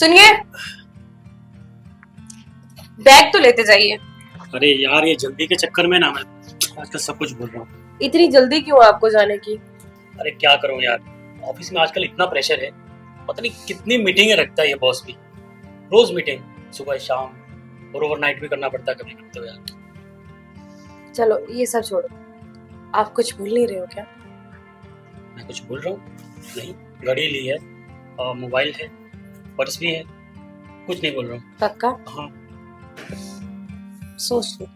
सुनिए, बैग तो लेते जाइए। अरे यार, ये जल्दी के चक्कर में ना मैं आजकल सब कुछ भूल रहा हूँ। इतनी जल्दी क्यों आपको जाने की? अरे क्या करूँ यार, ऑफिस में आजकल इतना प्रेशर है, पता नहीं कितनी मीटिंगें रखता है ये बॉस भी। रोज मीटिंग, सुबह शाम, और ओवरनाइट भी करना पड़ता है कभी कभी तो यार। चलो ये सब छोड़ो, आप कुछ भूल नहीं रहे हो क्या? मैं कुछ भूल रहा हूँ? नहीं, घड़ी ली है और मोबाइल है, पर्स भी है, कुछ नहीं बोल रहा हूँ। पक्का? हाँ। सोच लो,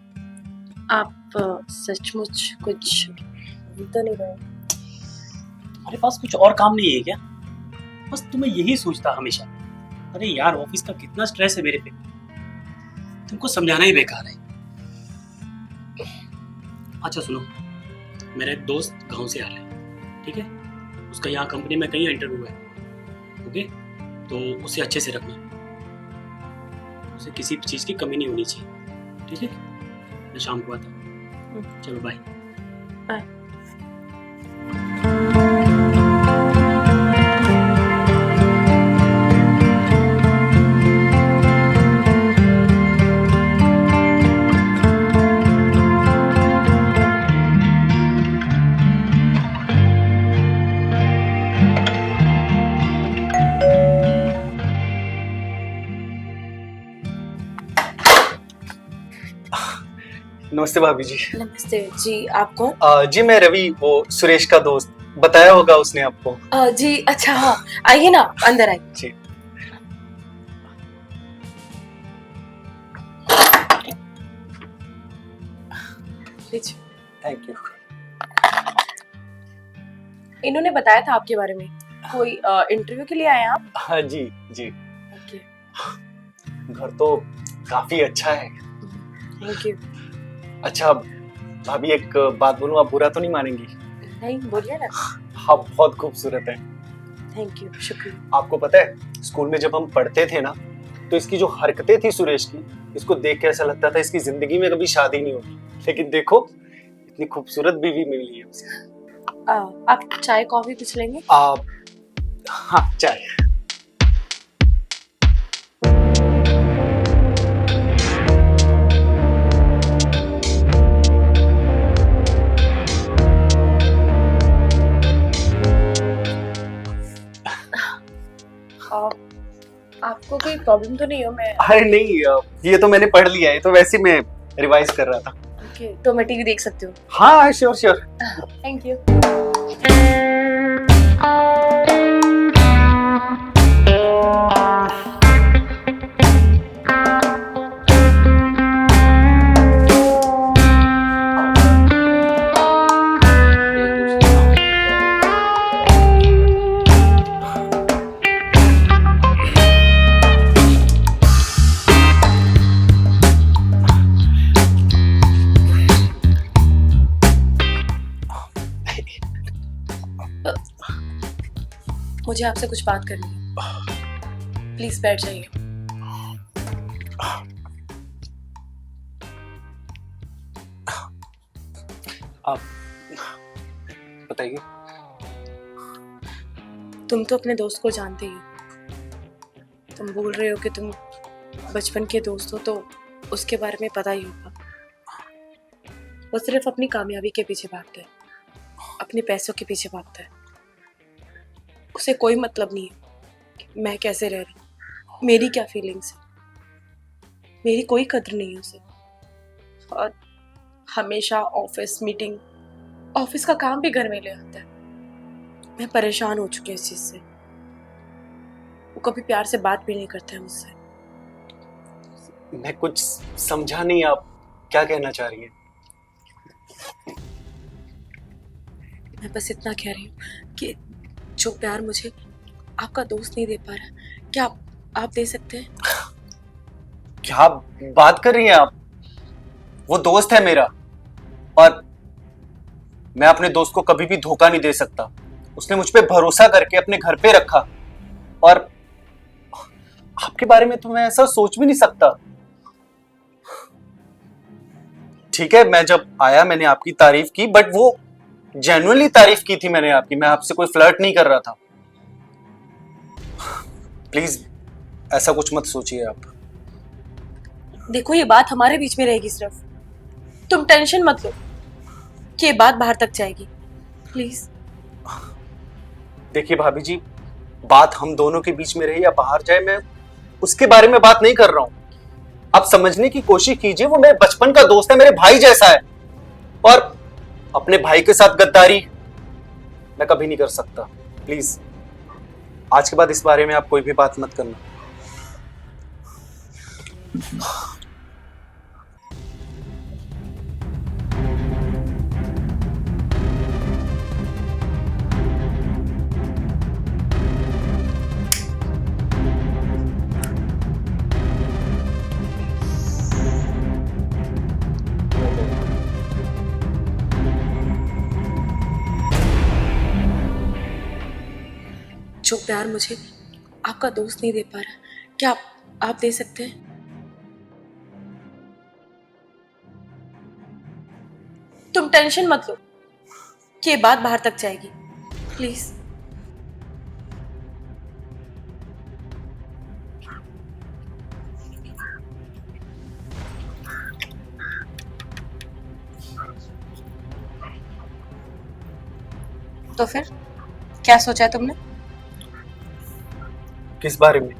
आप सचमुच कुछ भूल तो नहीं रहे हो? तुम्हारे पास कुछ और काम नहीं है क्या? बस तुम्हें यही सोचता हमेशा। अरे यार, ऑफिस का कितना स्ट्रेस है मेरे पे, तुमको समझाना ही बेकार है। अच्छा सुनो, मेरा एक दोस्त गांव से आ रहा है, ठीक है? उसका यहाँ कंपनी में कहीं इंटरव्यू है, ओके? तो उसे अच्छे से रखना, उसे किसी चीज़ की कमी नहीं होनी चाहिए, ठीक है? मैं शाम को आता हूँ। चलो बाय। बाय। नमस्ते भाभी जी। नमस्ते जी, आप कौन? जी मैं रवि, वो सुरेश का दोस्त, बताया होगा उसने आपको। जी अच्छा, हाँ आइए ना, अंदर आइए। जी। लीजिए। Thank you. इन्होंने बताया था आपके बारे में, कोई इंटरव्यू के लिए आए हैं आप? हाँ जी जी। ओके, घर तो काफी अच्छा है। Thank you. अच्छा भाभी, एक बात बोलूं, आप बुरा तो नहीं मानेंगी? नहीं, बोलिए ना। आप बहुत खूबसूरत हैं। थैंक यू, शुक्रिया। आपको पता है, स्कूल में जब हम पढ़ते थे ना, तो इसकी जो हरकतें थी सुरेश की, इसको देख के ऐसा लगता था इसकी जिंदगी में कभी शादी नहीं होगी। लेकिन देखो, इतनी खूबसूरत बीवी मिली है उसे। आप चाय कॉफी कुछ लेंगे? हाँ, चाय। आपको कोई प्रॉब्लम तो नहीं हो? मैं अरे नहीं, ये तो मैंने पढ़ लिया है, तो वैसे ही मैं रिवाइज कर रहा था। ओके, तो मैं टीवी देख सकती हूँ? हाँ श्योर श्योर। Thank you. मुझे आपसे कुछ बात करनी है, प्लीज बैठ जाइए। आप बताइए। तुम तो अपने दोस्त को जानते ही हो। तुम बोल रहे हो कि तुम बचपन के दोस्त हो, तो उसके बारे में पता ही होगा। वो सिर्फ अपनी कामयाबी के पीछे भागता है, अपने पैसों के पीछे भागता है। उसे कोई मतलब नहीं है कि मैं कैसे रह रही हूँ, मेरी क्या फीलिंग्स है। मेरी कोई कदर नहीं है उसे। और हमेशा ऑफिस मीटिंग, ऑफिस का काम भी घर में ले आता है। मैं परेशान हो चुकी हूँ इस चीज से। वो कभी प्यार से बात भी नहीं करता है मुझसे। मैं कुछ समझा नहीं, आप क्या कहना चाह रही हैं? मैं बस इतना कह रही हूँ कि जो प्यार मुझे आपका दोस्त नहीं दे पा रहा, क्या आप दे सकते हैं? क्या बात कर रही हैं आप? वो दोस्त है मेरा, और मैं अपने दोस्त को कभी भी धोखा नहीं दे सकता। उसने मुझ पे भरोसा करके अपने घर पे रखा, और आपके बारे में तो मैं ऐसा सोच भी नहीं सकता। ठीक है, मैं जब आया मैंने आपकी तारीफ की, बट वो जेन्युइनली तारीफ की थी मैंने आपकी। मैं आपसे कोई फ्लर्ट नहीं कर रहा था। प्लीज ऐसा कुछ मत सोचिए आप। देखो ये बात हमारे बीच में रहेगी सिर्फ, तुम टेंशन मत लो कि ये बात बाहर तक जाएगी, प्लीज। देखिए भाभी जी, बात हम दोनों के बीच में रहे या बाहर जाए, मैं उसके बारे में बात नहीं कर रहा हूं। आप समझने की कोशिश कीजिए, वो मेरे बचपन का दोस्त है, मेरे भाई जैसा है, और अपने भाई के साथ गद्दारी मैं कभी नहीं कर सकता। प्लीज आज के बाद इस बारे में आप कोई भी बात मत करना। जो प्यार मुझे आपका दोस्त नहीं दे पा रहा, क्या आप दे सकते हैं? तुम टेंशन मत लो कि ये बात बाहर तक जाएगी, प्लीज। तो फिर क्या सोचा है तुमने? किस बारे में?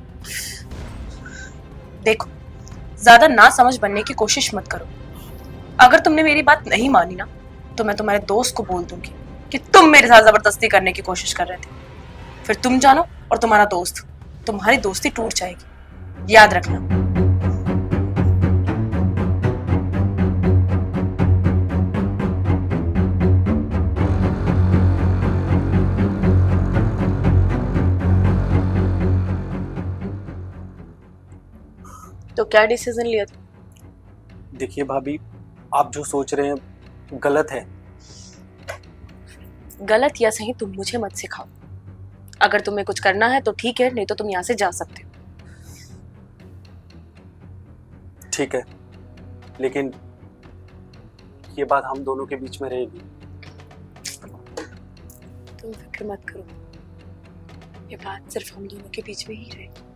देखो, ज्यादा ना समझ बनने की कोशिश मत करो। अगर तुमने मेरी बात नहीं मानी ना, तो मैं तुम्हारे दोस्त को बोल दूंगी कि तुम मेरे साथ जबरदस्ती करने की कोशिश कर रहे थे। फिर तुम जानो और तुम्हारा दोस्त, तुम्हारी दोस्ती टूट जाएगी, याद रखना। तो क्या डिसीजन लिया था? देखिए भाभी, आप जो सोच रहे हैं गलत है। गलत या सही तुम मुझे मत सिखाओ। अगर तुम्हें कुछ करना है तो ठीक है, नहीं तो तुम यहाँ से जा सकते हो। ठीक है, लेकिन ये बात हम दोनों के बीच में रहेगी। तुम फिक्र मत करो, ये बात सिर्फ हम दोनों के बीच में ही रहेगी।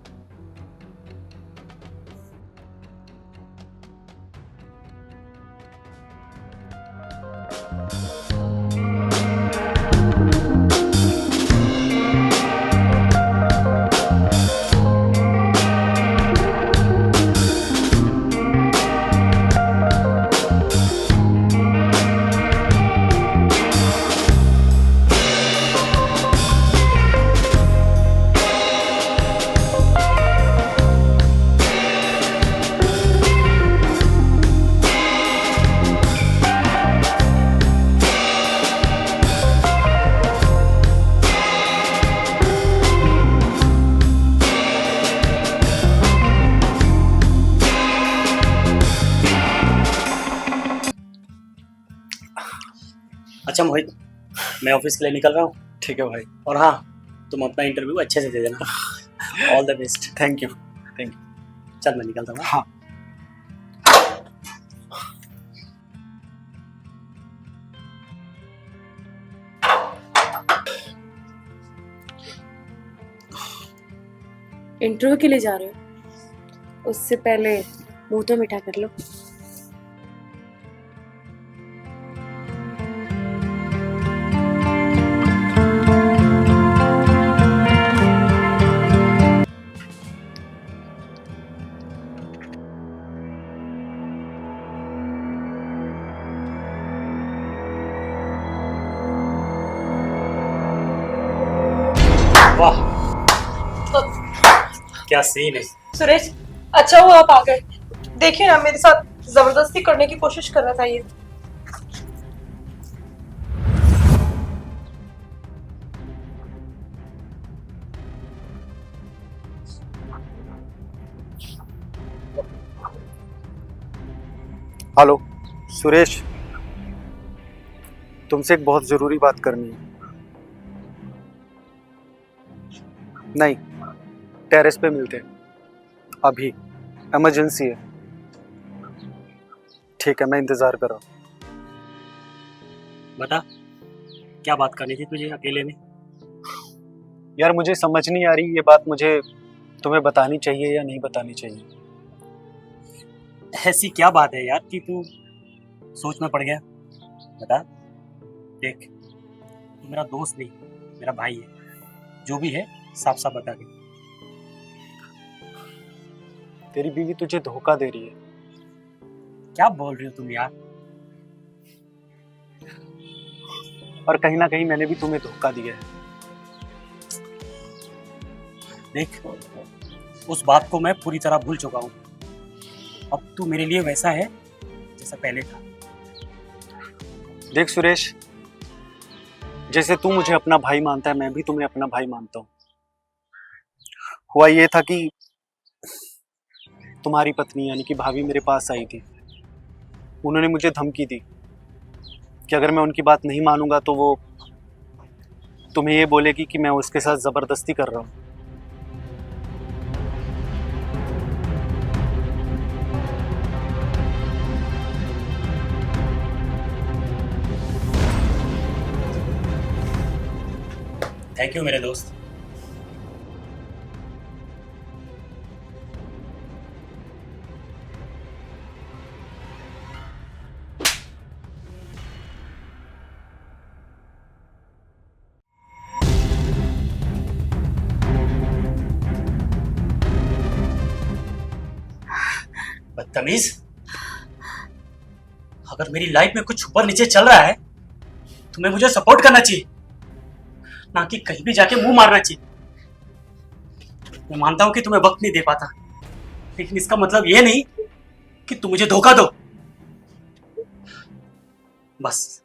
अच्छा मोहित, मैं ऑफिस के लिए निकल रहा हूँ। ठीक है भाई। और हाँ, तुम अपना इंटरव्यू अच्छे से दे देना। All the best. Thank you. चल मैं निकलता हूँ। हाँ। इंटरव्यू के लिए जा रहे हो, उससे पहले मुंह तो मीठा कर लो। वाह, क्या सीन है। सुरेश, अच्छा हुआ आप आ गए। देखिए ना, मेरे साथ जबरदस्ती करने की कोशिश कर रहा था ये। हेलो सुरेश, तुमसे एक बहुत जरूरी बात करनी है। नहीं, टेरेस पे मिलते हैं, अभी इमरजेंसी है। ठीक है, मैं इंतजार कर रहा हूँ। बता, क्या बात करनी थी तुझे अकेले में? यार मुझे समझ नहीं आ रही ये बात, मुझे तुम्हें बतानी चाहिए या नहीं बतानी चाहिए? ऐसी क्या बात है यार कि तू सोच में पड़ गया? बता। देख, तू मेरा दोस्त नहीं, मेरा भाई है। जो भी है साफ साफ बता दे। तेरी बीवी तुझे धोखा दे रही है। क्या बोल रही हो तुम यार? और कहीं ना कहीं मैंने भी तुम्हें धोखा दिया है। देख, उस बात को मैं पूरी तरह भूल चुका हूँ। अब तू मेरे लिए वैसा है जैसा पहले था। देख सुरेश, जैसे तू मुझे अपना भाई मानता है, मैं भी तुम्हें अपना भाई मानता हूँ। हुआ ये था कि तुम्हारी पत्नी यानी कि भाभी मेरे पास आई थी। उन्होंने मुझे धमकी दी कि अगर मैं उनकी बात नहीं मानूंगा तो वो तुम्हें ये बोलेगी कि मैं उसके साथ जबरदस्ती कर रहा हूँ। थैंक यू मेरे दोस्त। बदतमीज, अगर मेरी लाइफ में कुछ ऊपर नीचे चल रहा है तुम्हें मुझे सपोर्ट करना चाहिए, ना कि कहीं भी जाके मुंह मारना चाहिए। मैं मानता हूं कि तुम्हें वक्त नहीं दे पाता, लेकिन इसका मतलब ये नहीं कि तुम मुझे धोखा दो। बस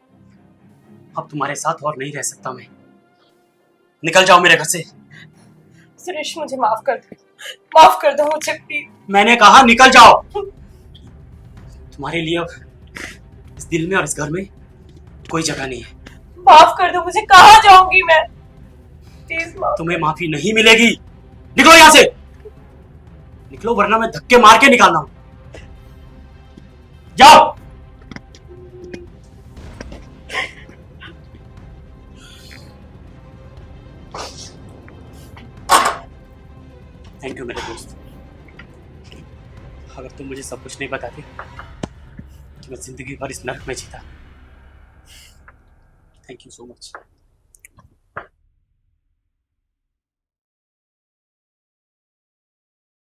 अब तुम्हारे साथ और नहीं रह सकता मैं। निकल जाओ मेरे घर से। सुरेश मुझे माफ कर दो मुझे प्लीज। मैंने कहा निकल जाओ। तुम्हारे लिए अब इस दिल में और इस घर में कोई जगह नहीं है। माफ कर दो मुझे, कहाँ जाऊंगी मैं? प्लीज माफ। तुम्हें माफी नहीं मिलेगी। निकलो यहां से, निकलो वरना मैं धक्के मार के निकालना हूं। जाओ। थैंक यू मेरे दोस्त। अगर तुम मुझे सब कुछ नहीं बताते तो मैं जिंदगी भर इस नर्क में जीता। Thank you so much.